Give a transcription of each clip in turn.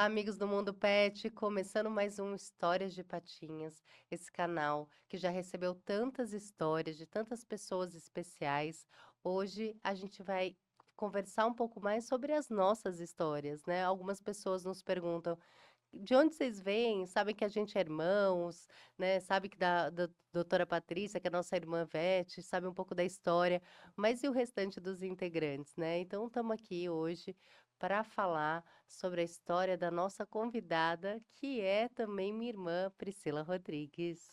amigos do Mundo Pet, começando mais um Histórias de Patinhas, esse canal que já recebeu tantas histórias de tantas pessoas especiais. Hoje a gente vai conversar um pouco mais sobre as nossas histórias, né? Algumas pessoas nos perguntam de onde vocês vêm, sabem que a gente é irmãos, né? Sabe que da doutora Patrícia, que é a nossa irmã Vete, sabe um pouco da história, mas e o restante dos integrantes, né? Então estamos aqui hoje para falar sobre a história da nossa convidada, que é também minha irmã Priscila Rodrigues.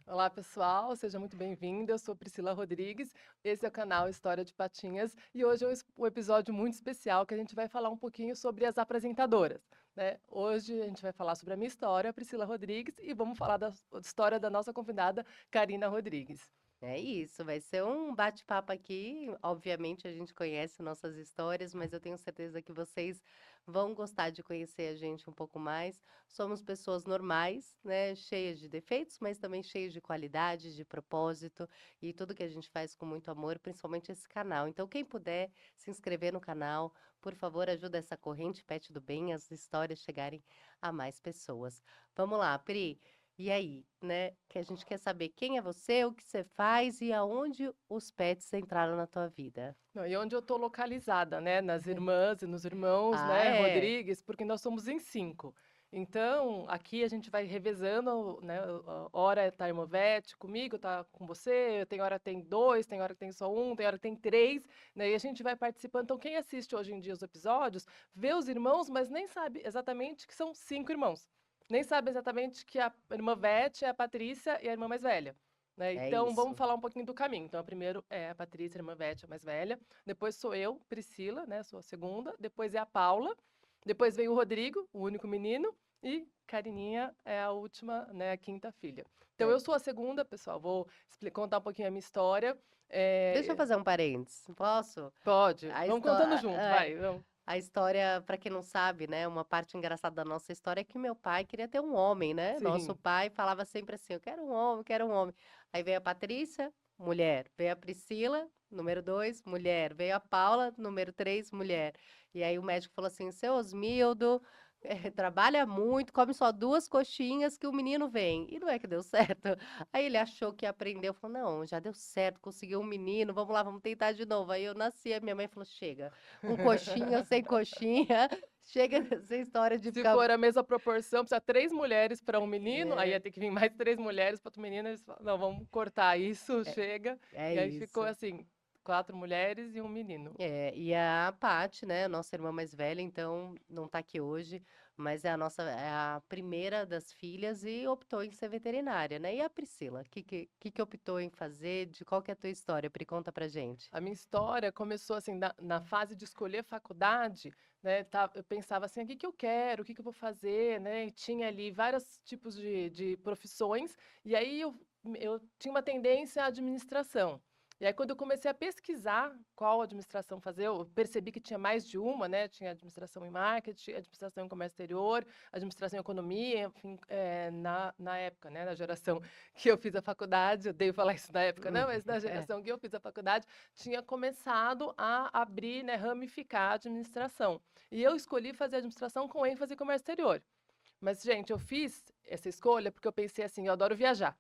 Olá, pessoal, seja muito bem-vinda. Eu sou Priscila Rodrigues. Esse é o canal História de Patinhas e hoje é um episódio muito especial que a gente vai falar um pouquinho sobre as apresentadoras, né? Hoje a gente vai falar sobre a minha história, Priscila Rodrigues, e vamos falar da história da nossa convidada, Karina Rodrigues. É isso, vai ser um bate-papo aqui. Obviamente, a gente conhece nossas histórias, mas eu tenho certeza que vocês vão gostar de conhecer a gente um pouco mais. Somos pessoas normais, né? Cheias de defeitos, mas também cheias de qualidade, de propósito e tudo que a gente faz com muito amor, principalmente esse canal. Então, quem puder se inscrever no canal, por favor, ajuda essa corrente Pet do Bem, as histórias chegarem a mais pessoas. Vamos lá, Pri. E aí, né? Que a gente quer saber quem é você, o que você faz e aonde os pets entraram na tua vida. Não, e onde eu estou localizada, né? Nas irmãs e nos irmãos, Ah, né? é. Rodrigues, porque nós somos em 5. Então, aqui a gente vai revezando, né? Hora tá a irmã Vete comigo, tá com você, tem hora que tem dois, tem hora que tem só um, tem hora que tem três, né? E a gente vai participando. Então, quem assiste hoje em dia os episódios, vê os irmãos, mas nem sabe exatamente que são 5 irmãos. Nem sabe exatamente que a irmã Vete é a Patrícia e a irmã mais velha. Né? É Então, vamos isso. falar um pouquinho do caminho. Então, primeiro é a Patrícia, a irmã Vete, a mais velha. Depois sou eu, Priscila, né? Sou a segunda. Depois é a Paula. Depois vem o Rodrigo, o único menino. E Carininha é a última, né? A quinta filha. Então, É. eu sou a segunda, pessoal. Vou contar um pouquinho a minha história. Deixa eu fazer um parênteses. Posso? Pode. A, Vamos histó contando junto, a, vai. Vamos. a história, para quem não sabe, né? Uma parte engraçada da nossa história é que meu pai queria ter um homem, né? Nosso Sim. pai falava sempre assim: eu quero um homem, eu quero um homem. Aí veio a Patrícia, mulher. Veio a Priscila, número 2, mulher. Veio a Paula, número 3, mulher. E aí o médico falou assim: seu Osmildo. Trabalha muito, come só duas coxinhas que o menino vem. E não é que deu certo. Aí ele achou que aprendeu, falou: não, já deu certo, conseguiu um menino, vamos lá, vamos tentar de novo. Aí eu nasci, a minha mãe falou: chega, com coxinha ou sem coxinha, chega dessa história de Se ficar. for a mesma proporção, precisa 3 mulheres para um menino, aí É, ia ter que vir mais 3 mulheres para outro menino. Eles falam, não, vamos cortar isso, é, chega. é E aí ficou isso. assim, 4 mulheres e um menino. É, e a Paty, né, nossa irmã mais velha, então não tá aqui hoje, mas é a nossa, é a primeira das filhas e optou em ser veterinária, né? E a Priscila, que optou em fazer? De qual que é a tua história? Pri, conta pra gente. A minha história começou assim, na fase de escolher faculdade, né? Eu pensava assim, o que eu quero, o que eu vou fazer, né? E tinha ali vários tipos de profissões, e aí eu tinha uma tendência à administração. E aí, quando eu comecei a pesquisar qual administração fazer, eu percebi que tinha mais de uma, né? Tinha administração em marketing, administração em comércio exterior, administração em economia, enfim, na época, né? Na geração que eu fiz a faculdade, eu odeio falar isso na época, não, mas na É. geração que eu fiz a faculdade, tinha começado a abrir, né, ramificar a administração. E eu escolhi fazer administração com ênfase em comércio exterior. Mas, gente, eu fiz essa escolha porque eu pensei assim, eu adoro viajar.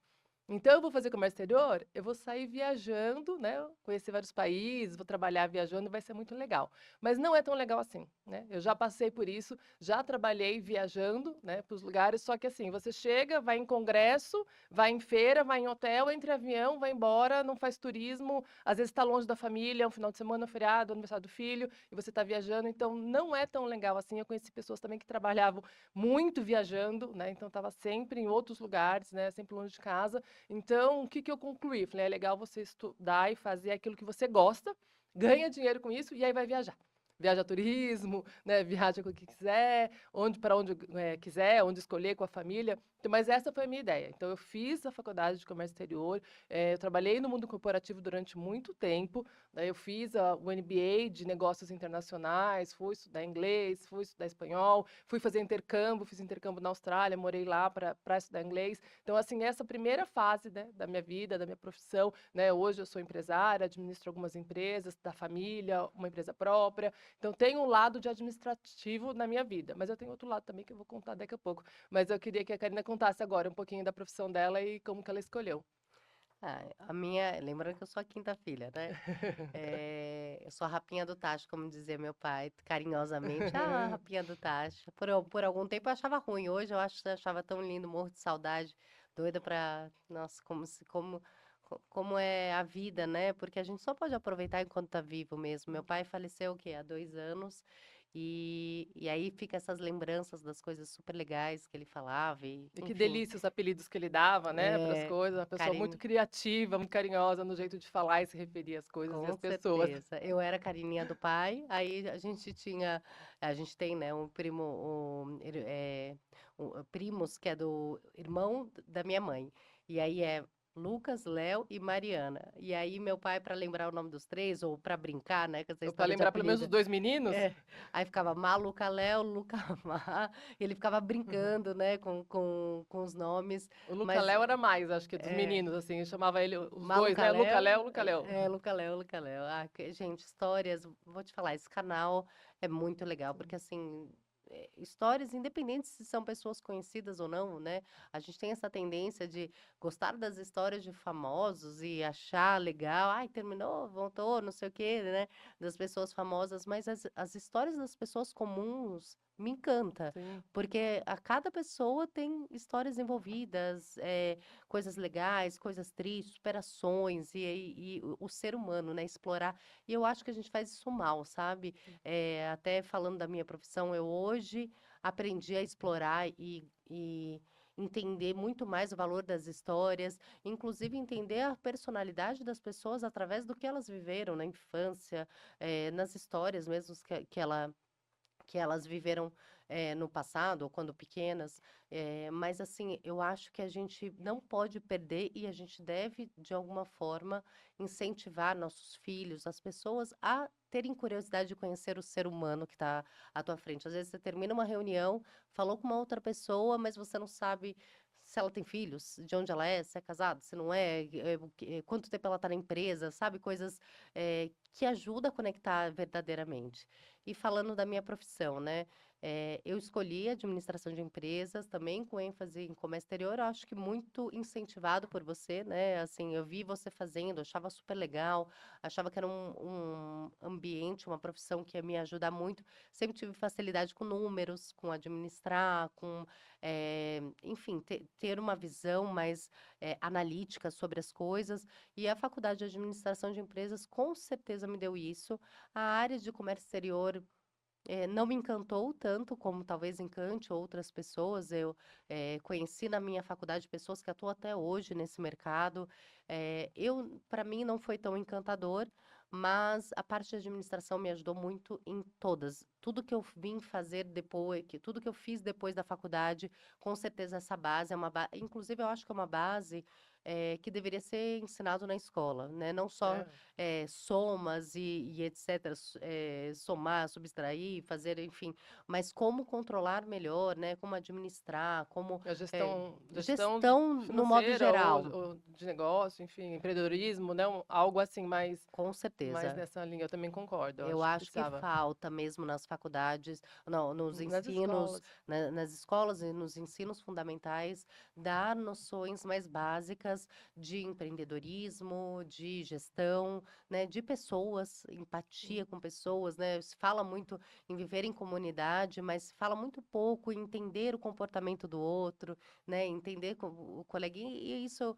Então, eu vou fazer comércio exterior, eu vou sair viajando, né? Conhecer vários países, vou trabalhar viajando, vai ser muito legal. Mas não é tão legal assim, né? Eu já passei por isso, já trabalhei viajando, né, para os lugares, só que assim, você chega, vai em congresso, vai em feira, vai em hotel, entra em avião, vai embora, não faz turismo, às vezes está longe da família, é um final de semana, um feriado, aniversário do filho, e você está viajando, então não é tão legal assim. Eu conheci pessoas também que trabalhavam muito viajando, né? Então estava sempre em outros lugares, né? Sempre longe de casa. Então, o que eu concluí? Falei, é legal você estudar e fazer aquilo que você gosta, ganha dinheiro com isso e aí vai viajar. Viaja a turismo, né? Viaja com o que quiser, para onde quiser, onde escolher com a família. Então, mas essa foi a minha ideia. Então, eu fiz a faculdade de comércio exterior, eu trabalhei no mundo corporativo durante muito tempo. Daí eu fiz o MBA de negócios internacionais, fui estudar inglês, fui estudar espanhol, fui fazer intercâmbio, fiz intercâmbio na Austrália, morei lá para estudar inglês. Então, assim, essa primeira fase, né, da minha vida, da minha profissão, né, hoje eu sou empresária, administro algumas empresas da família, uma empresa própria. Então tem um lado de administrativo na minha vida, mas eu tenho outro lado também que eu vou contar daqui a pouco. Mas eu queria que a Karina contasse agora um pouquinho da profissão dela e como que ela escolheu. A minha, lembrando que eu sou a quinta filha, né? Eu sou a rapinha do tacho, como dizia meu pai, carinhosamente. Ah, rapinha do tacho. Por algum tempo eu achava ruim. Hoje achava tão lindo, morro de saudade, doida pra. Nossa, como é a vida, né? Porque a gente só pode aproveitar enquanto tá vivo mesmo. Meu pai faleceu, o quê? Há 2 anos. E aí fica essas lembranças das coisas super legais que ele falava, e, E que enfim. delícia os apelidos que ele dava, né, para as É, coisas. Uma pessoa muito carinho. criativa, muito carinhosa no jeito de falar e se referir às coisas e Com às pessoas. certeza. Eu era a Carininha do pai, aí a gente tem, né, um primo, primos que é do irmão da minha mãe. E aí é Lucas, Léo e Mariana. E aí meu pai, para lembrar o nome dos três, ou para brincar, né, com essa Ou para história de lembrar pelo menos os apelido, 2 meninos. é, aí ficava Maluca Léo, Luca Má, e ele ficava brincando, né, com os nomes, O Luca mas Léo era mais, acho que dos é, meninos, assim, eu chamava ele os dois, Maluca né, Luca Léo, Léo, Luca Léo. Luca Léo, Luca Léo. Ah, gente, histórias, vou te falar, esse canal é muito legal, porque assim, histórias, independentes se são pessoas conhecidas ou não, né? A gente tem essa tendência de gostar das histórias de famosos e achar legal, ai, terminou, voltou, não sei o quê, né? Das pessoas famosas, mas as histórias das pessoas comuns me encanta, Sim. porque a cada pessoa tem histórias envolvidas, coisas legais, coisas tristes, superações e o ser humano, né? Explorar. E eu acho que a gente faz isso mal, sabe? Até falando da minha profissão, eu hoje aprendi a explorar e entender muito mais o valor das histórias, inclusive entender a personalidade das pessoas através do que elas viveram na infância, nas histórias mesmo que elas viveram no passado ou quando pequenas. Mas assim, eu acho que a gente não pode perder e a gente deve, de alguma forma, incentivar nossos filhos, as pessoas, a terem curiosidade de conhecer o ser humano que está à tua frente. Às vezes você termina uma reunião, falou com uma outra pessoa, mas você não sabe se ela tem filhos, de onde ela é, se é casada, se não é, quanto tempo ela está na empresa, sabe? Coisas que ajudam a conectar verdadeiramente. E falando da minha profissão, né? Eu escolhi administração de empresas também com ênfase em comércio exterior. Eu acho que muito incentivado por você, né? Assim, eu vi você fazendo, achava super legal, achava que era um ambiente, uma profissão que ia me ajudar muito. Sempre tive facilidade com números, com administrar, enfim, ter uma visão mais analítica sobre as coisas. E a faculdade de administração de empresas com certeza me deu isso. A área de comércio exterior não me encantou tanto como talvez encante outras pessoas. Eu conheci na minha faculdade pessoas que atuam até hoje nesse mercado. Para mim, não foi tão encantador, mas a parte de administração me ajudou muito em todas. Tudo que eu vim fazer depois, tudo que eu fiz depois da faculdade, com certeza essa base é uma base. Inclusive, eu acho que é uma base que deveria ser ensinado na escola, né? Não só É. somas e etc., somar, subtrair, fazer, enfim, mas como controlar melhor, né? Como administrar, como A gestão gestão no modo financeira geral, ou de negócio, enfim, empreendedorismo, né, algo assim com mais certeza. nessa linha, eu também concordo, eu Eu acho que acho que precisava. falta mesmo nas faculdades, não, nos Nas ensinos, escolas. nas escolas e nos ensinos fundamentais, dar noções mais básicas de empreendedorismo, de gestão, né, de pessoas, empatia com pessoas, né? Se fala muito em viver em comunidade, mas se fala muito pouco em entender o comportamento do outro, né? Entender o coleguinha, e isso,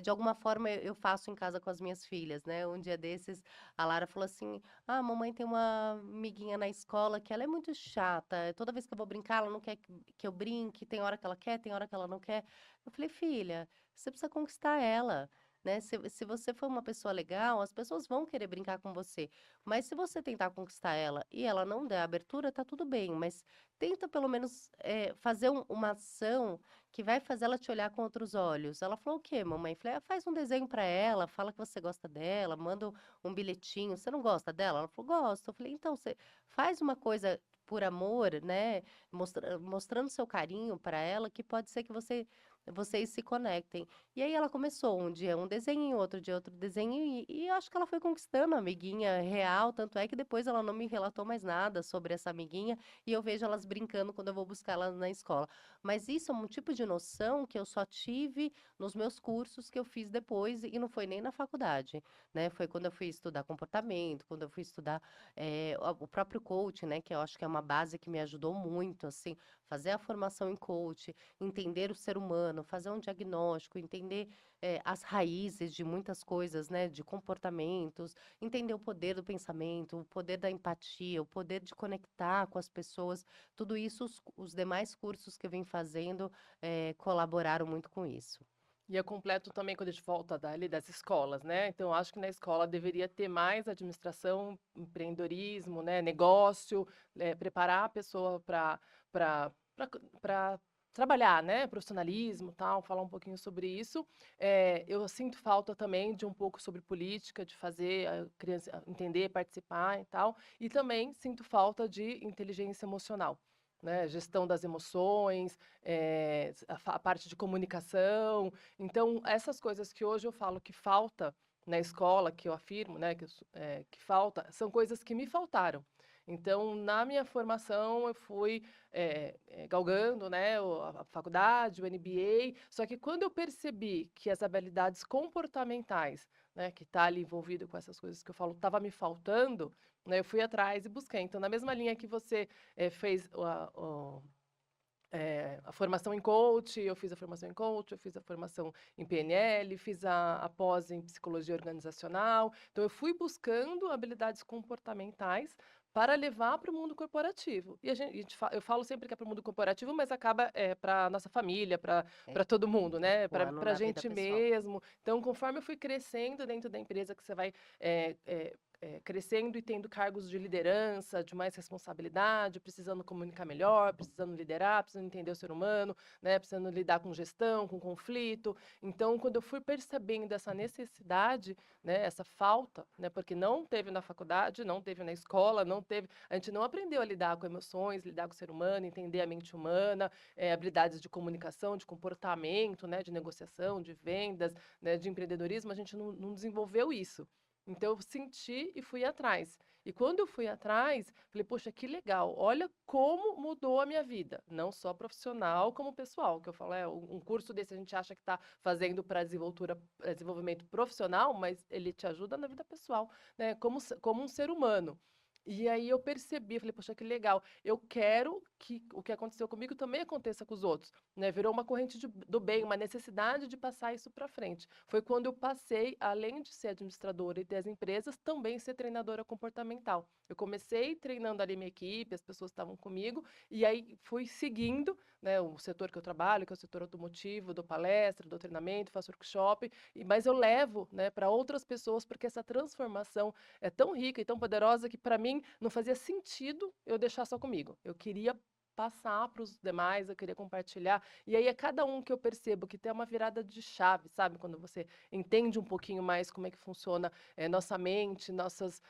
de alguma forma, eu faço em casa com as minhas filhas, né? Um dia desses, a Lara falou assim: ah, mamãe tem uma amiguinha na escola que ela é muito chata. Toda vez que eu vou brincar, ela não quer que eu brinque. Tem hora que ela quer, tem hora que ela não quer. Eu falei, filha, você precisa conquistar ela, né? Se você for uma pessoa legal, as pessoas vão querer brincar com você. Mas se você tentar conquistar ela e ela não der abertura, tá tudo bem. Mas tenta pelo menos fazer uma ação que vai fazer ela te olhar com outros olhos. Ela falou, o quê, mamãe? Eu falei, faz um desenho para ela, fala que você gosta dela, manda um bilhetinho. Você não gosta dela? Ela falou, gosto. Eu falei, então, você faz uma coisa por amor, né? Mostrando seu carinho para ela, que pode ser que você vocês se conectem. E aí ela começou um dia um desenho, outro dia outro desenho, e eu acho que ela foi conquistando a amiguinha real, tanto é que depois ela não me relatou mais nada sobre essa amiguinha, e eu vejo elas brincando quando eu vou buscar elas na escola. Mas isso é um tipo de noção que eu só tive nos meus cursos que eu fiz depois, e não foi nem na faculdade, né? Foi quando eu fui estudar comportamento, quando eu fui estudar o próprio coach, né? Que eu acho que é uma base que me ajudou muito, assim, fazer a formação em coach, entender o ser humano, fazer um diagnóstico, entender as raízes de muitas coisas, né? De comportamentos, entender o poder do pensamento, o poder da empatia, o poder de conectar com as pessoas. Tudo isso, os demais cursos que eu vim fazendo colaboraram muito com isso. E eu completo também quando a gente volta dali das escolas, né? Então, eu acho que na escola deveria ter mais administração, empreendedorismo, né? Negócio, preparar a pessoa para trabalhar, né? Profissionalismo, tal, falar um pouquinho sobre isso. Eu sinto falta também de um pouco sobre política, de fazer a criança entender, participar e tal. E também sinto falta de inteligência emocional. Né, gestão das emoções, a parte de comunicação, então, essas coisas que hoje eu falo que falta na escola, que eu afirmo, né, que falta, são coisas que me faltaram. Então, na minha formação, eu fui galgando, né, a faculdade, o MBA, só que quando eu percebi que as habilidades comportamentais, né, que está ali envolvido com essas coisas que eu falo, estava me faltando, né, eu fui atrás e busquei. Então, na mesma linha que você fez a formação em coach, eu fiz a formação em coach, eu fiz a formação em PNL, fiz a pós em psicologia organizacional. Então, eu fui buscando habilidades comportamentais para levar para o mundo corporativo. E eu falo sempre que é para o mundo corporativo, mas acaba para a nossa família, É, para todo mundo, né? atuando Para a na vida gente pessoal. mesmo. Então, conforme eu fui crescendo dentro da empresa, que você vai é, é, crescendo e tendo cargos de liderança, de mais responsabilidade, precisando comunicar melhor, precisando liderar, precisando entender o ser humano, né, precisando lidar com gestão, com conflito. Então, quando eu fui percebendo essa necessidade, né, essa falta, né, porque não teve na faculdade, não teve na escola, não teve, a gente não aprendeu a lidar com emoções, lidar com o ser humano, entender a mente humana, habilidades de comunicação, de comportamento, né, de negociação, de vendas, né, de empreendedorismo, a gente não desenvolveu isso. Então eu senti e fui atrás. E quando eu fui atrás, falei, poxa, que legal, olha como mudou a minha vida, não só profissional, como pessoal, que eu falo, um curso desse a gente acha que está fazendo para desenvolvimento profissional, mas ele te ajuda na vida pessoal, né, como um ser humano. E aí eu percebi, falei, poxa, que legal, eu quero que o que aconteceu comigo também aconteça com os outros, né? Virou uma corrente do bem, uma necessidade de passar isso para frente. Foi quando eu passei, além de ser administradora e ter as empresas, também ser treinadora comportamental. Eu comecei treinando ali minha equipe, as pessoas estavam comigo, e aí fui seguindo, né, o setor que eu trabalho, que é o setor automotivo, dou palestra, dou treinamento, faço workshop, mas eu levo, né, para outras pessoas, porque essa transformação é tão rica e tão poderosa que, para mim, não fazia sentido eu deixar só comigo. Eu queria passar para os demais, eu queria compartilhar. E aí é cada um que eu percebo que tem uma virada de chave, sabe? Quando você entende um pouquinho mais como é que funciona nossa mente, nossos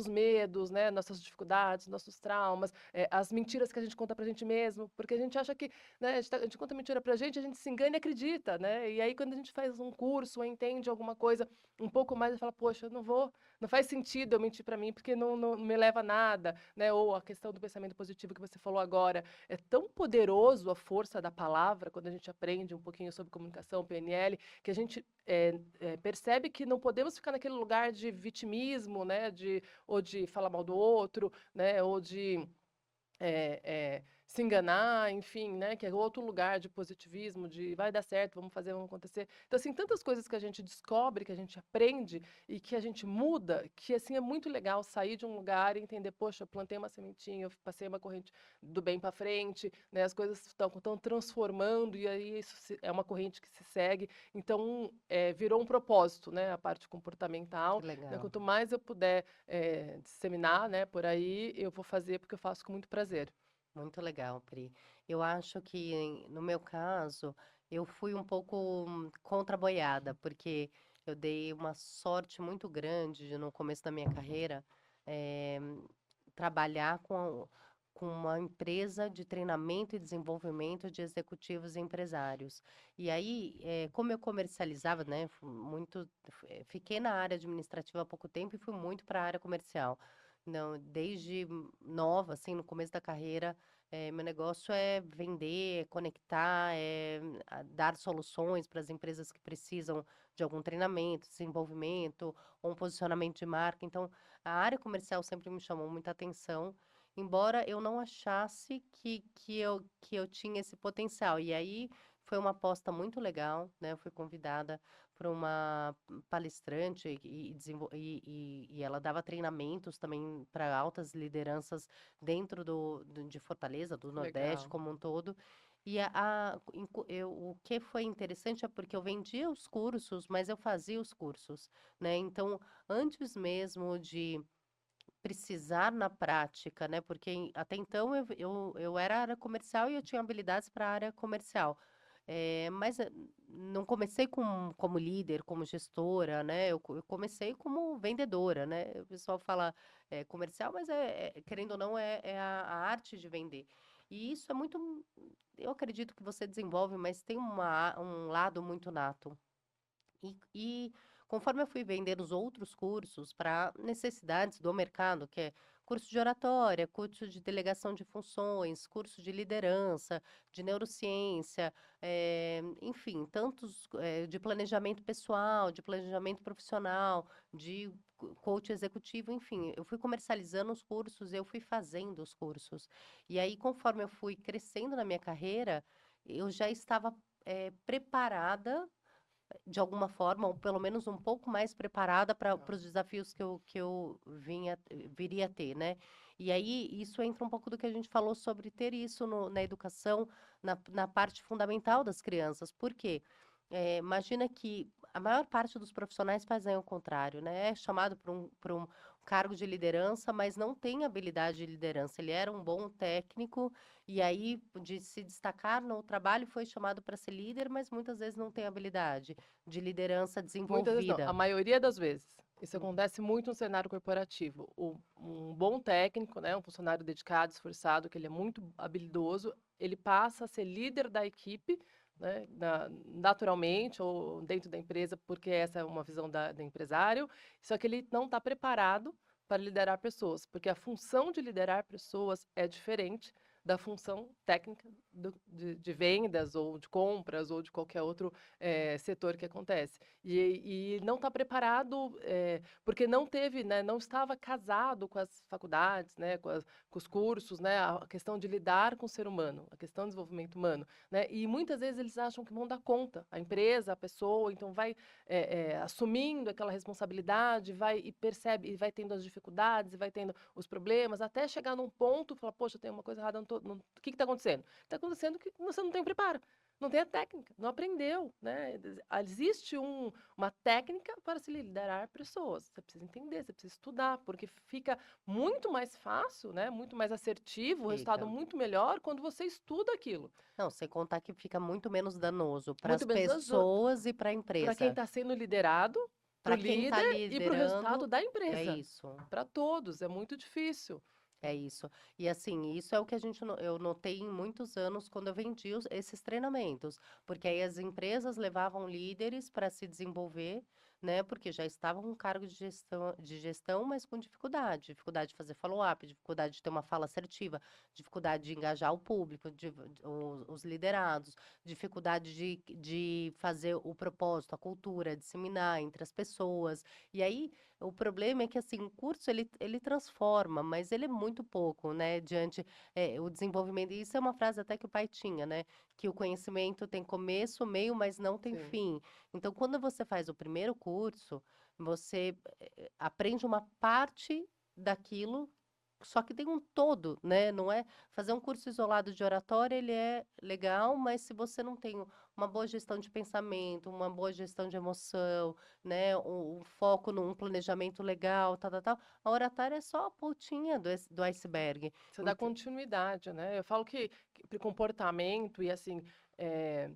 medos, né? Nossas dificuldades, nossos traumas, as mentiras que a gente conta pra gente mesmo, porque a gente acha que, né, a gente conta mentira pra gente, a gente se engana e acredita, né? E aí quando a gente faz um curso ou entende alguma coisa um pouco mais, e fala, poxa, eu não vou, não faz sentido eu mentir para mim, porque não me leva a nada, né? Ou a questão do pensamento positivo que você falou agora. É tão poderoso a força da palavra, quando a gente aprende um pouquinho sobre comunicação, PNL, que a gente percebe que não podemos ficar naquele lugar de vitimismo, né? Ou de falar mal do outro, né? Ou de se enganar, enfim, né, que é outro lugar de positivismo, de vai dar certo, vamos fazer, vamos acontecer. Então, assim, tantas coisas que a gente descobre, que a gente aprende e que a gente muda, que, assim, é muito legal sair de um lugar e entender, poxa, eu plantei uma sementinha, eu passei uma corrente do bem para frente, né, as coisas estão transformando e aí é uma corrente que se segue. Então, virou um propósito, né, a parte Que comportamental, né, legal. quanto mais eu puder disseminar, né, por aí, eu vou fazer porque eu faço com muito prazer. Muito legal, Pri. Eu acho que, no meu caso, eu fui um pouco contra a boiada, porque eu dei uma sorte muito grande de, no começo da minha carreira, eh, trabalhar com uma empresa de treinamento e desenvolvimento de executivos e empresários. E aí, como eu comercializava, né, fiquei na área administrativa há pouco tempo e fui muito para a área comercial. Não, desde nova, assim, no começo da carreira, meu negócio é vender, é conectar, dar soluções para as empresas que precisam de algum treinamento, desenvolvimento ou um posicionamento de marca. Então, a área comercial sempre me chamou muita atenção, embora eu não achasse que eu tinha esse potencial. E aí foi uma aposta muito legal, né? Eu fui convidada por uma palestrante e ela dava treinamentos também para altas lideranças dentro de Fortaleza, do Nordeste Legal. como um todo. E o que foi interessante é porque eu vendia os cursos, mas eu fazia os cursos, né? Então, antes mesmo de precisar na prática, né? Porque até então eu era área comercial e eu tinha habilidades para a área comercial. Mas não comecei como líder, como gestora, né? Eu comecei como vendedora, né? O pessoal fala comercial, mas querendo ou não, é a arte de vender. E isso é muito. Eu acredito que você desenvolve, mas tem um lado muito nato. E conforme eu fui vender os outros cursos para necessidades do mercado, que é curso de oratória, curso de delegação de funções, curso de liderança, de neurociência, enfim, tantos de planejamento pessoal, de planejamento profissional, de coach executivo, enfim, eu fui comercializando os cursos, eu fui fazendo os cursos. E aí, conforme eu fui crescendo na minha carreira, eu já estava preparada de alguma forma, ou pelo menos um pouco mais preparada para Legal. os desafios que eu viria a ter, né? E aí, isso entra um pouco do que a gente falou sobre ter isso na educação, na parte fundamental das crianças. Por quê? Imagina que a maior parte dos profissionais fazem o contrário, né? É chamado para um cargo de liderança, mas não tem habilidade de liderança. Ele era um bom técnico, e aí, de se destacar no trabalho, foi chamado para ser líder, mas muitas vezes não tem habilidade de liderança Muitas vezes não, a desenvolvida. maioria das vezes. Isso Hum. acontece muito no cenário corporativo. Um bom técnico, né, um funcionário dedicado, esforçado, que ele é muito habilidoso, ele passa a ser líder da equipe, né, naturalmente, ou dentro da empresa, porque essa é uma visão do empresário, só que ele não está preparado para liderar pessoas, porque a função de liderar pessoas é diferente da função técnica de vendas, ou de compras, ou de qualquer outro setor que acontece. E não está preparado, porque não teve, né, não estava casado com as faculdades, né, com os cursos, né, a questão de lidar com o ser humano, a questão do desenvolvimento humano, né, e muitas vezes eles acham que vão dar conta, a empresa, a pessoa, então vai assumindo aquela responsabilidade, vai e percebe, e vai tendo as dificuldades, e vai tendo os problemas, até chegar num ponto e falar, poxa, tem uma coisa errada, o que está acontecendo? Está acontecendo que você não tem preparo. Não tem a técnica, não aprendeu, né? Existe uma técnica para se liderar pessoas. Você precisa entender, você precisa estudar, porque fica muito mais fácil, né? Muito mais assertivo, o resultado Fica. muito melhor quando você estuda aquilo. Não, sem contar que fica muito menos danoso para as Muito menos pessoas e para a para quem empresa. está sendo liderado, para o Para quem está líder e para o resultado liderando, da é empresa. isso. Para todos, é muito difícil. É isso. E assim, isso é o que eu notei em muitos anos quando eu vendi esses treinamentos, porque aí as empresas levavam líderes para se desenvolver, né? Porque já estavam com cargo de gestão, mas com dificuldade de fazer follow-up, dificuldade de ter uma fala assertiva, dificuldade de engajar o público, os liderados, dificuldade de fazer o propósito, a cultura, disseminar entre as pessoas. E aí o problema é que, assim, o curso ele transforma, mas ele é muito pouco, né, diante o desenvolvimento. E isso é uma frase até que o pai tinha, né, que o conhecimento tem começo, meio, mas não tem Sim. fim. Então, quando você faz o primeiro curso, você aprende uma parte daquilo, só que tem um todo, né? Não é fazer um curso isolado de oratória, ele é legal, mas se você não tem uma boa gestão de pensamento, uma boa gestão de emoção, né, um foco num planejamento legal, tal, tal, tal. A oratória é só a pontinha do iceberg. Você dá Então, continuidade, né? Eu falo que para comportamento e assim, eh,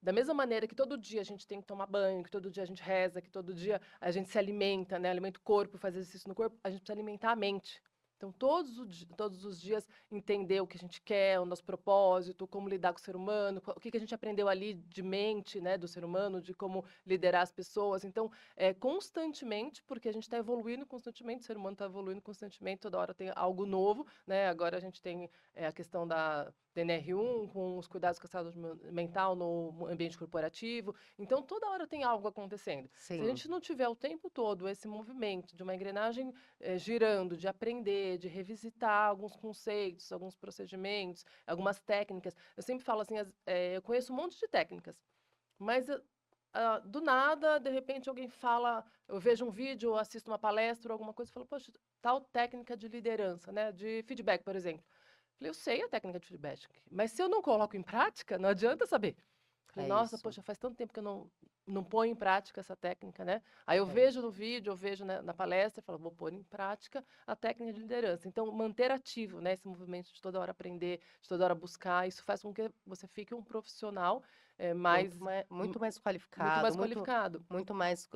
da mesma maneira que todo dia a gente tem que tomar banho, que todo dia a gente reza, que todo dia a gente se alimenta, né? Alimenta o corpo, faz exercício no corpo, a gente precisa alimentar a mente Então, todos os dias, entender o que a gente quer, o nosso propósito, como lidar com o ser humano, o que que a gente aprendeu ali de mente, né, do ser humano, de como liderar as pessoas. Então, constantemente, porque a gente está evoluindo constantemente, o ser humano está evoluindo constantemente, toda hora tem algo novo, né? Agora a gente tem a questão da DNR1, com os cuidados com a saúde mental no ambiente corporativo. Então, toda hora tem algo acontecendo. Se a Sim. gente não tiver o tempo todo esse movimento de uma engrenagem girando, de aprender, de revisitar alguns conceitos, alguns procedimentos, algumas técnicas. Eu sempre falo assim, eu conheço um monte de técnicas, mas do nada, de repente, alguém fala, eu vejo um vídeo, ou assisto uma palestra, ou alguma coisa, e falo, poxa, tal técnica de liderança, né, de feedback, por exemplo. Falei, eu sei a técnica de feedback, mas se eu não coloco em prática, não adianta saber. Falei, É nossa, isso. poxa, faz tanto tempo que eu não ponho em prática essa técnica, né? Aí eu É vejo isso. no vídeo, eu vejo na palestra, e falo, vou pôr em prática a técnica de liderança. Então, manter ativo, né, esse movimento de toda hora aprender, de toda hora buscar, isso faz com que você fique um profissional mais, Muito mais muito qualificado, mais qualificado. muito mais,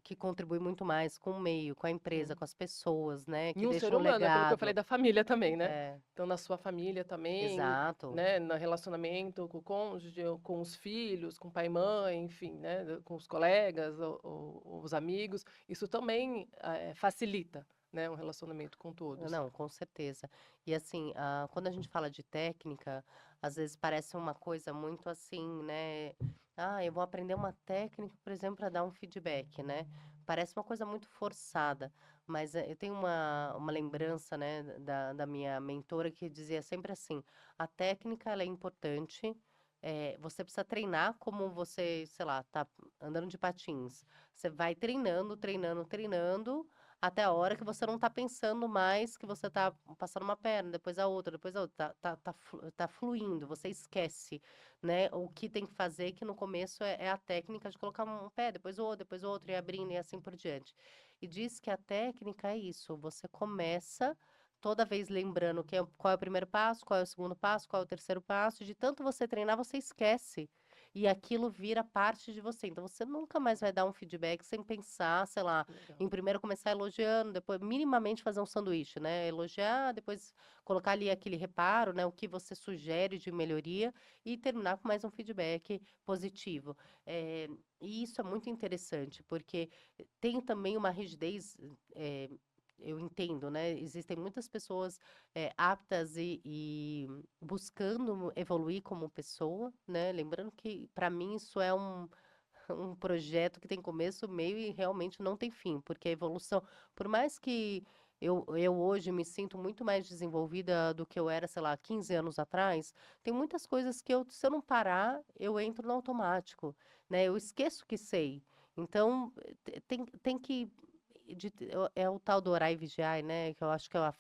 que contribui muito mais com o meio, com a empresa, Sim. com as pessoas, né, E que um deixa ser um humano, aquilo que eu falei legado. da família também, né? É, Então, na sua família também, exato. né? No relacionamento com o cônjuge, ou com os filhos, com pai e mãe, enfim, né? Com os colegas, ou os amigos. Isso também facilita, né? Um relacionamento com todos. Não, com certeza. E assim, quando a gente fala de técnica, às vezes parece uma coisa muito assim, né? Ah, eu vou aprender uma técnica, por exemplo, para dar um feedback, né? Parece uma coisa muito forçada, mas eu tenho uma lembrança, né, da minha mentora que dizia sempre assim: a técnica ela é importante. Você precisa treinar como você, sei lá, tá andando de patins. Você vai treinando, treinando, treinando até a hora que você não tá pensando mais que você tá passando uma perna, depois a outra, depois a outra. Tá fluindo, você esquece, né? O que tem que fazer, que no começo é a técnica de colocar um pé, depois o outro, e abrindo e assim por diante. E diz que a técnica é isso, você começa toda vez lembrando qual é o primeiro passo, qual é o segundo passo, qual é o terceiro passo, e de tanto você treinar, você esquece. E aquilo vira parte de você. Então, você nunca mais vai dar um feedback sem pensar, sei lá, Legal. em primeiro começar elogiando, depois minimamente fazer um sanduíche, né? Elogiar, depois colocar ali aquele reparo, né? O que você sugere de melhoria e terminar com mais um feedback positivo. E isso é muito interessante, porque tem também uma rigidez. Eu entendo, né? Existem muitas pessoas aptas e buscando evoluir como pessoa, né? Lembrando que, para mim, isso é um projeto que tem começo, meio e realmente não tem fim, porque a evolução, por mais que eu hoje me sinto muito mais desenvolvida do que eu era, sei lá, 15 anos atrás, tem muitas coisas que se eu não parar, eu entro no automático, né? Eu esqueço que sei. Então, tem que. É o tal do orar e vigiar, né? Que eu acho que é a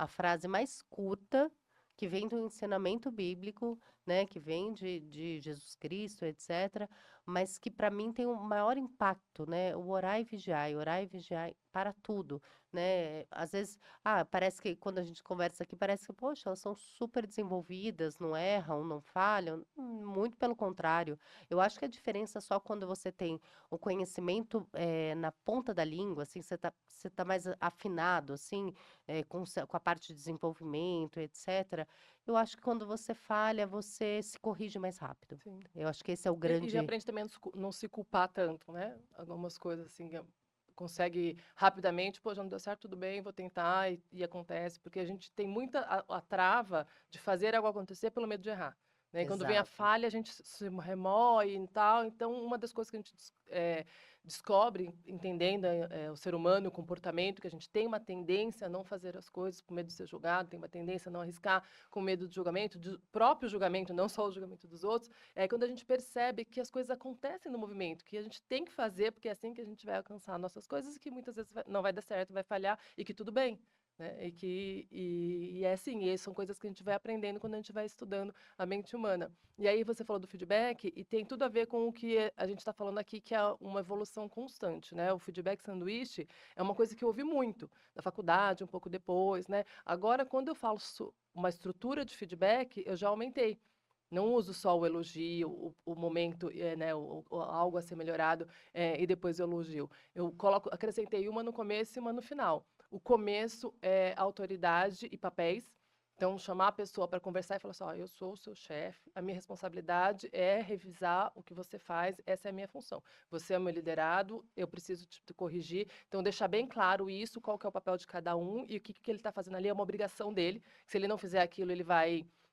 frase mais curta que vem do ensinamento bíblico, né? Que vem de Jesus Cristo, etc., mas que para mim tem um maior impacto, né? O orar e vigiar para tudo, né? Às vezes, parece que quando a gente conversa aqui, parece que, poxa, elas são super desenvolvidas, não erram, não falham. Muito pelo contrário. Eu acho que a diferença é só quando você tem o conhecimento na ponta da língua, assim, você tá mais afinado, assim, com a parte de desenvolvimento, etc. Eu acho que quando você falha, você se corrige mais rápido. Sim. Eu acho que esse é o E grande. aprende também a não se culpar tanto, né? Algumas coisas assim, consegue rapidamente, pô, já não deu certo, tudo bem, vou tentar, e acontece, porque a gente tem muita a trava de fazer algo acontecer pelo medo de errar. Né? E quando vem a Exato. falha, a gente se remoe e tal. Então, uma das coisas que a gente descobre, entendendo o ser humano, o comportamento, que a gente tem uma tendência a não fazer as coisas por medo de ser julgado, tem uma tendência a não arriscar com medo do julgamento, do próprio julgamento, não só o julgamento dos outros. É quando a gente percebe que as coisas acontecem no movimento, que a gente tem que fazer, porque é assim que a gente vai alcançar nossas coisas, e que muitas vezes não vai dar certo, vai falhar, e que tudo bem. Né? E é assim, e são coisas que a gente vai aprendendo quando a gente vai estudando a mente humana. E aí você falou do feedback, e tem tudo a ver com o que a gente está falando aqui, que é uma evolução constante. Né? O feedback sanduíche é uma coisa que eu ouvi muito na faculdade, um pouco depois. Né? Agora, quando eu falo uma estrutura de feedback, eu já aumentei. Não uso só o elogio, o momento, né, algo a ser melhorado, e depois o elogio. Eu acrescentei uma no começo e uma no final. o começo é autoridade e papéis. Então, chamar a pessoa para conversar e falar assim: ó, eu sou o seu chefe, a minha responsabilidade é revisar o que você faz, essa é a minha função. Você é o meu liderado, eu preciso te corrigir. Então, deixar bem claro isso, qual que é o papel de cada um e o que, que ele está fazendo ali é uma obrigação dele. Se ele não fizer aquilo, ele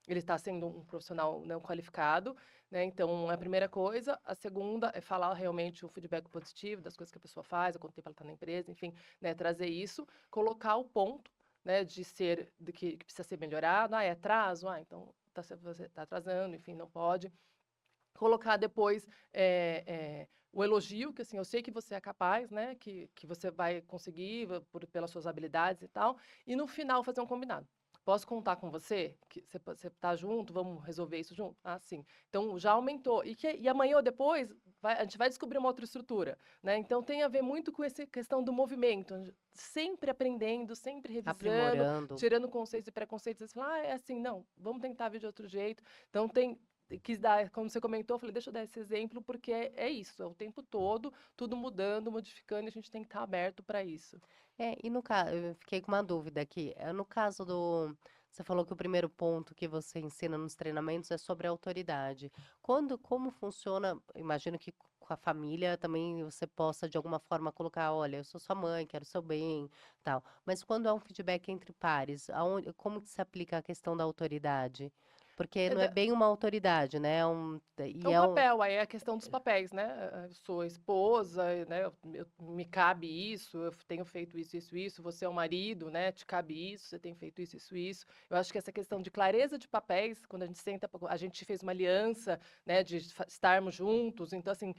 está sendo um profissional não qualificado, né? Então, é a primeira coisa. A segunda é falar realmente o feedback positivo das coisas que a pessoa faz, há quanto tempo ela está na empresa, enfim, né? Trazer isso, colocar o ponto, né, de ser, de que precisa ser melhorado, é atraso, então você está atrasando, enfim, não pode. Colocar depois o elogio, que assim, eu sei que você é capaz, né, que você vai conseguir pelas suas habilidades e tal, e no final fazer um combinado. Posso contar com você? Que você tá junto? Vamos resolver isso junto? Ah, sim. Então já aumentou. E amanhã ou depois a gente vai descobrir uma outra estrutura, né? Então tem a ver muito com essa questão do movimento, sempre aprendendo, sempre revisando, Aprimorando. tirando conceitos e preconceitos. Você fala, é assim, não, vamos tentar ver de outro jeito. Então quis dar, como você comentou, eu falei, deixa eu dar esse exemplo, porque é isso, é o tempo todo, tudo mudando, modificando, e a gente tem que estar aberto para isso. E no caso, eu fiquei com uma dúvida aqui. No caso do. Você falou que o primeiro ponto que você ensina nos treinamentos é sobre a autoridade. Como funciona? Imagino que com a família também você possa, de alguma forma, colocar: olha, eu sou sua mãe, quero seu bem, tal. Mas quando há um feedback entre pares, como que se aplica a questão da autoridade? Porque É, não é da- bem uma autoridade, né? É E um é um. papel, aí é a questão dos papéis, né? Eu sou esposa, né? Me cabe isso, eu tenho feito isso, isso, isso. Você é o marido, né? Te cabe isso, você tem feito isso, isso, isso. Eu acho que essa questão de clareza de papéis, quando a gente senta, a gente fez uma aliança, né? De estarmos juntos. Então, assim,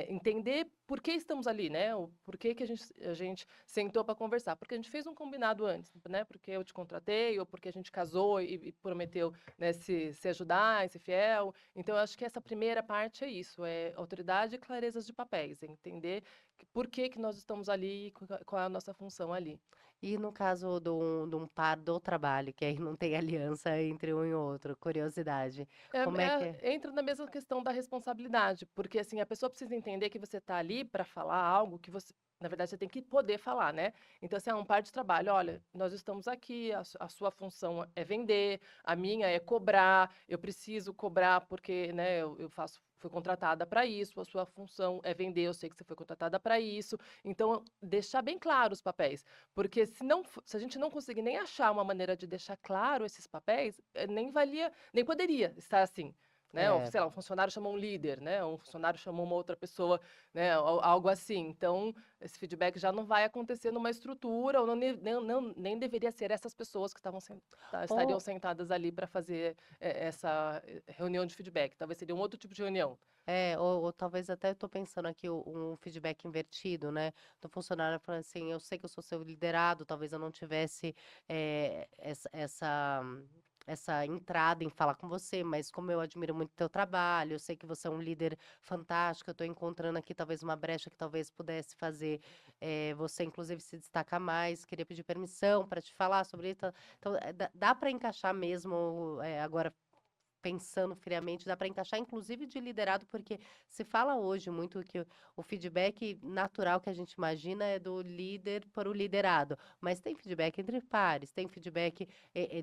entender por que estamos ali, né? O porquê que a gente sentou para conversar. Porque a gente fez um combinado antes, né? Porque eu te contratei, ou porque a gente casou e prometeu, né? Se ajudar, ser fiel. Então, eu acho que essa primeira parte é isso, é autoridade e clarezas de papéis, é entender por que que nós estamos ali e qual é a nossa função ali. E no caso de um par do trabalho, que aí não tem aliança entre um e outro, curiosidade. Como é que é? Entra na mesma questão da responsabilidade, porque assim, a pessoa precisa entender que você está ali para falar algo que você, na verdade, você tem que poder falar, né? Então, assim, é um par de trabalho. Olha, nós estamos aqui, a sua função é vender, a minha é cobrar, eu preciso cobrar porque, né, eu faço. Fui contratada para isso, a sua função é vender, eu sei que você foi contratada para isso. Então, deixar bem claro os papéis. Porque se a gente não conseguir nem achar uma maneira de deixar claro esses papéis, nem poderia estar assim, né? Ou, É. sei lá, um funcionário chamou um líder, né? Um funcionário chamou uma outra pessoa, né? Algo assim. Então, esse feedback já não vai acontecer numa estrutura, ou nem deveria ser essas pessoas que estariam Ou, sentadas ali para fazer essa reunião de feedback. Talvez seria um outro tipo de reunião. ou talvez até eu tô pensando aqui um feedback invertido, né? Do funcionário falando assim, eu sei que eu sou seu liderado, talvez eu não tivesse essa entrada em falar com você, mas como eu admiro muito teu trabalho, eu sei que você é um líder fantástico, eu tô encontrando aqui talvez uma brecha que talvez pudesse fazer você, inclusive, se destacar mais, queria pedir permissão para te falar sobre isso. Então, dá para encaixar mesmo, agora pensando friamente, dá para encaixar inclusive de liderado, porque se fala hoje muito que o feedback natural que a gente imagina é do líder para o liderado, mas tem feedback entre pares, tem feedback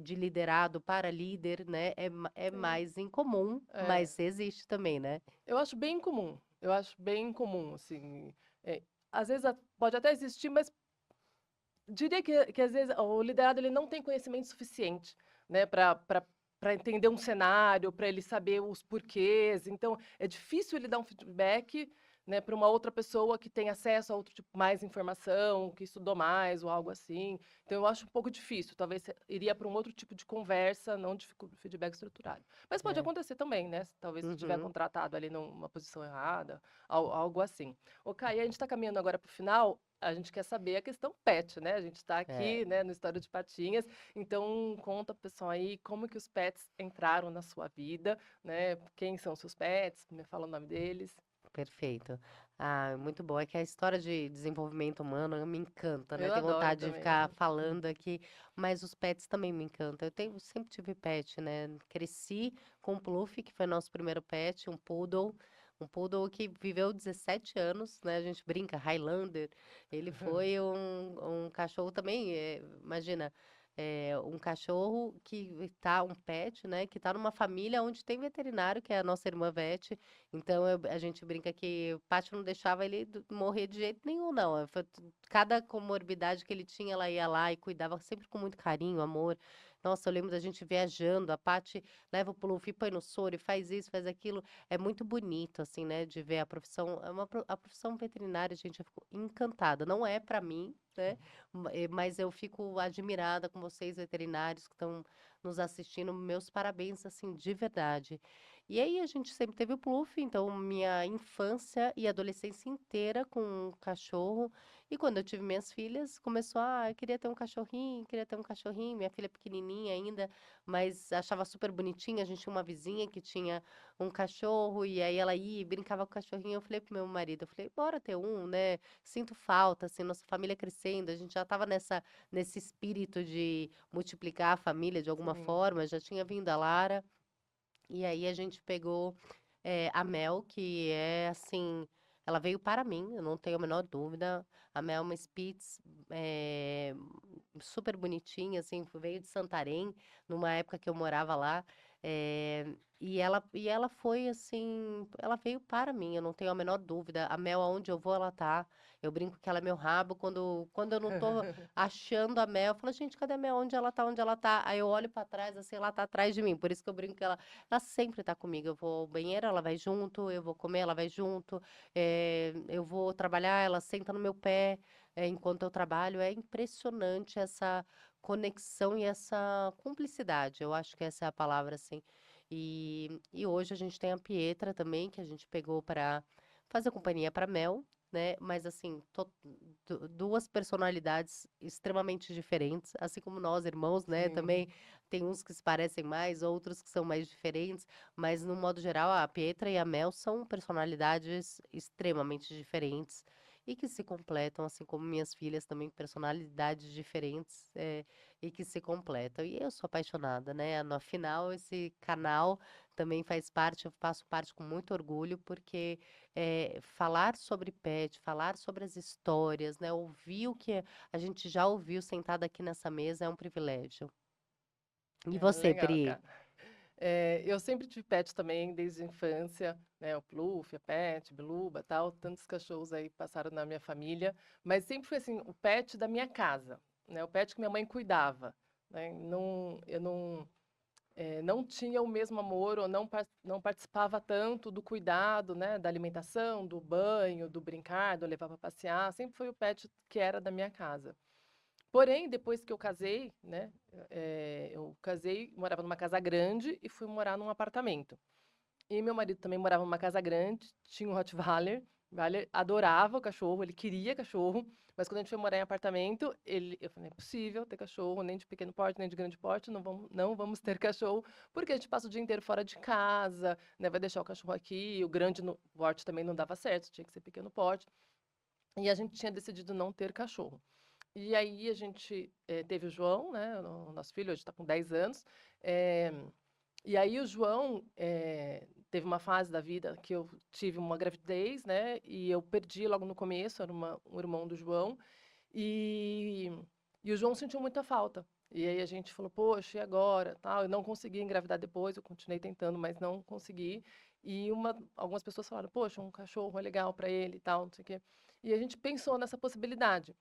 de liderado para líder, né? É Sim. mais incomum, É, mas existe também, né? eu acho bem comum. Eu acho bem comum, assim. Às vezes pode até existir, mas diria que às vezes o liderado ele não tem conhecimento suficiente, né, para entender um cenário, para ele saber os porquês. Então, é difícil ele dar um feedback, né, para uma outra pessoa que tem acesso a outro tipo mais informação, que estudou mais ou algo assim. Então, eu acho um pouco difícil. Talvez iria para um outro tipo de conversa, não de feedback estruturado. Mas pode É. acontecer também, né? Talvez se tiver Uhum. contratado ali numa posição errada, algo assim. O Kai, a gente está caminhando agora para o final. A gente quer saber a questão pet, né? A gente está É. aqui, né, no História de Patinhas, então conta, pessoal, aí como que os pets entraram na sua vida, né? Quem são seus pets? Me fala o nome deles. Perfeito. Ah, muito bom. É que a história de desenvolvimento humano me encanta, né? Eu Tenho adoro vontade de também. ficar falando aqui, mas os pets também me encantam. Sempre tive pet, né? Cresci com o Pluff, que foi nosso primeiro pet, um poodle, um poodle que viveu 17 anos, né? A gente brinca, Highlander. Ele foi um cachorro também, imagina, um cachorro que tá, um pet, né? Que tá numa família onde tem veterinário, que é a nossa irmã Vete. Então a gente brinca que o Pátio não deixava ele morrer de jeito nenhum, não. Cada comorbidade que ele tinha, ela ia lá e cuidava sempre com muito carinho, amor. Nossa, eu lembro da gente viajando, a Paty leva o Pulufi, põe no soro e faz isso, faz aquilo. É muito bonito, assim, né, de ver a profissão. A profissão veterinária, gente, eu fico encantada. Não é para mim, né, mas eu fico admirada com vocês, veterinários, que estão nos assistindo. Meus parabéns, assim, de verdade. E aí a gente sempre teve o Pluf, então minha infância e adolescência inteira com um cachorro. E quando eu tive minhas filhas, começou, eu queria ter um cachorrinho, queria ter um cachorrinho. Minha filha é pequenininha ainda, mas achava super bonitinha. A gente tinha uma vizinha que tinha um cachorro, e aí ela ia e brincava com o cachorrinho. Eu falei pro meu marido, eu falei, bora ter um, né? Sinto falta, assim, nossa família crescendo. A gente já tava nesse espírito de multiplicar a família de alguma Sim. forma. Já tinha vindo a Lara. E aí a gente pegou a Mel, que é assim, ela veio para mim, eu não tenho a menor dúvida. A Mel é uma Spitz super bonitinha, assim, veio de Santarém, numa época que eu morava lá. E ela foi assim, ela veio para mim, eu não tenho a menor dúvida. A Mel, aonde eu vou, ela tá. Eu brinco que ela é meu rabo. Quando eu não tô achando a Mel, eu falo, gente, cadê a Mel? Onde ela tá? Onde ela tá? Aí eu olho pra trás, assim, ela tá atrás de mim. Por isso que eu brinco que ela sempre tá comigo. Eu vou ao banheiro, ela vai junto. Eu vou comer, ela vai junto. Eu vou trabalhar, ela senta no meu pé, enquanto eu trabalho. É impressionante essa conexão e essa cumplicidade. Eu acho que essa é a palavra, assim. E hoje a gente tem a Pietra também, que a gente pegou para fazer companhia para Mel, né? Mas assim, duas personalidades extremamente diferentes, assim como nós, irmãos, né? Sim. Também tem uns que se parecem mais, outros que são mais diferentes, mas no modo geral, a Pietra e a Mel são personalidades extremamente diferentes e que se completam, assim como minhas filhas também, personalidades diferentes, e que se completam. E eu sou apaixonada, né? No final, esse canal também faz parte, eu faço parte com muito orgulho, porque falar sobre pet, falar sobre as histórias, né? Ouvir o que a gente já ouviu sentado aqui nessa mesa é um privilégio. E É você, legal, Pri? cara. Eu sempre tive pet também, desde a infância, né? O Pluff, a Pet, Beluba, tal. Tantos cachorros aí passaram na minha família. Mas sempre foi assim, o pet da minha casa, né? O pet que minha mãe cuidava, né? Não, eu não tinha o mesmo amor ou não participava tanto do cuidado, né? Da alimentação, do banho, do brincar, do levar para passear. Sempre foi o pet que era da minha casa. Porém, depois que eu casei, né? Eu casei, morava numa casa grande e fui morar num apartamento. E meu marido também morava numa casa grande, tinha um Rottweiler, Weiler, adorava o cachorro, ele queria cachorro, mas quando a gente foi morar em apartamento, eu falei, não é possível ter cachorro, nem de pequeno porte, nem de grande porte, não vamos ter cachorro, porque a gente passa o dia inteiro fora de casa, né, vai deixar o cachorro aqui, o grande porte também não dava certo, tinha que ser pequeno porte, e a gente tinha decidido não ter cachorro. E aí a gente teve o João, né, o nosso filho hoje está com 10 anos, eh, e aí o João teve uma fase da vida que eu tive uma gravidez, né? E eu perdi logo no começo, era um irmão do João, e, e o João sentiu muita falta. E aí a gente falou, poxa, e agora? Tal, eu não consegui engravidar depois, eu continuei tentando, mas não consegui. E algumas pessoas falaram, poxa, um cachorro é legal para ele e tal, não sei o quê. E a gente pensou nessa possibilidade.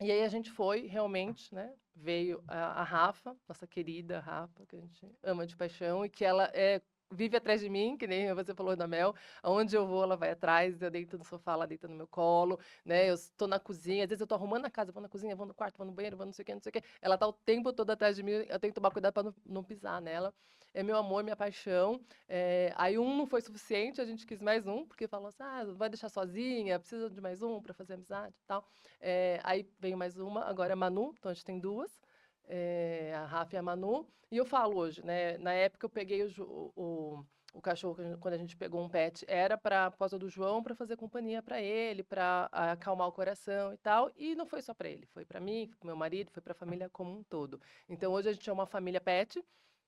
E aí a gente foi, realmente, né? Veio a Rafa, nossa querida Rafa, que a gente ama de paixão, e que ela vive atrás de mim, que nem você falou da Mel. Aonde eu vou, ela vai atrás, eu deito no sofá, ela deita no meu colo, né? Eu estou na cozinha, às vezes eu estou arrumando a casa, vou na cozinha, vou no quarto, vou no banheiro, vou não sei o quê, não sei o quê. Ela está o tempo todo atrás de mim, eu tenho que tomar cuidado para não pisar nela. É meu amor, minha paixão. Aí um não foi suficiente, a gente quis mais um, porque falou assim, vai deixar sozinha, precisa de mais um para fazer amizade e tal. Aí veio mais uma, agora é a Manu, então a gente tem duas, a Rafa e a Manu. E eu falo hoje, né? Na época eu peguei o cachorro, quando a gente pegou um pet, era para por causa do João, para fazer companhia para ele, para acalmar o coração e tal. E não foi só para ele, foi para mim, foi para meu marido, foi para a família como um todo. Então hoje a gente é uma família pet.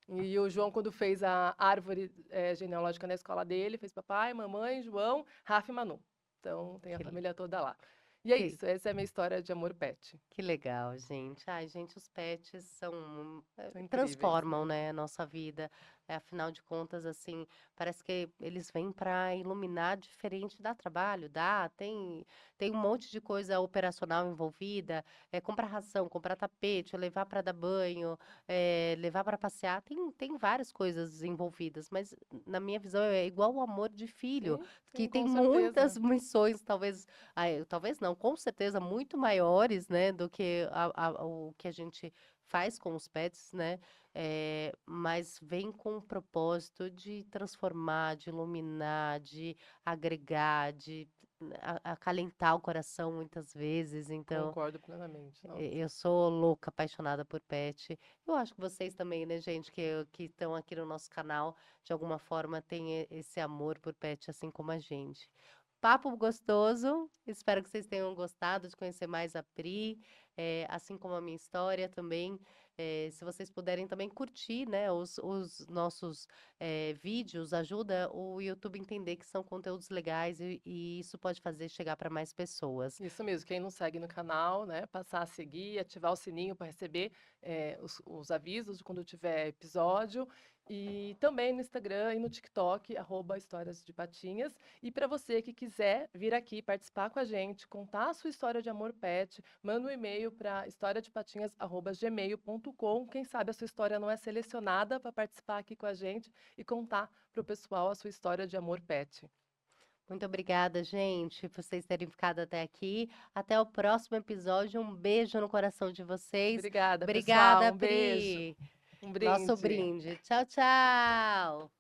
E o João, quando fez a árvore genealógica na escola dele, fez papai, mamãe, João, Rafa e Manu. Então tem a Que, família toda lá. E é que, isso, essa é a minha história de amor pet. que legal, gente. Ai, gente, os pets São incríveis, transformam, né? né, a nossa vida. Afinal de contas, assim, parece que eles vêm para iluminar diferente. Dá trabalho, dá. Tem um monte de coisa operacional envolvida. Comprar ração, comprar tapete, levar para dar banho, levar para passear. Tem várias coisas envolvidas, mas na minha visão é igual o amor de filho, Sim, que sim, tem com muitas certeza. missões, talvez não, com certeza muito maiores, né, do que o que a gente faz com os pets, né? Mas vem com o propósito de transformar, de iluminar, de agregar, de acalentar o coração muitas vezes. Então, Concordo plenamente. Nossa. eu sou louca, apaixonada por pet. Eu acho que vocês também, né, gente, que estão aqui no nosso canal, de alguma forma têm esse amor por pet, assim como a gente. Papo gostoso, espero que vocês tenham gostado de conhecer mais a Pri, assim como a minha história também. Se vocês puderem também curtir, né, os nossos vídeos, ajuda o YouTube a entender que são conteúdos legais e isso pode fazer chegar para mais pessoas. Isso mesmo, quem não segue no canal, né, passar a seguir, ativar o sininho para receber os avisos de quando tiver episódio. E também no Instagram e no TikTok, @Histórias de Patinhas. E para você que quiser vir aqui participar com a gente, contar a sua história de amor pet, manda um e-mail para historiadepatinhas@gmail.com. Quem sabe a sua história não é selecionada para participar aqui com a gente e contar para o pessoal a sua história de amor pet. Muito obrigada, gente, por vocês terem ficado até aqui. Até o próximo episódio. Um beijo no coração de vocês. Obrigada, pessoal. Obrigada, Um beijo. Pri. Um Nosso brinde. brinde. Tchau, tchau.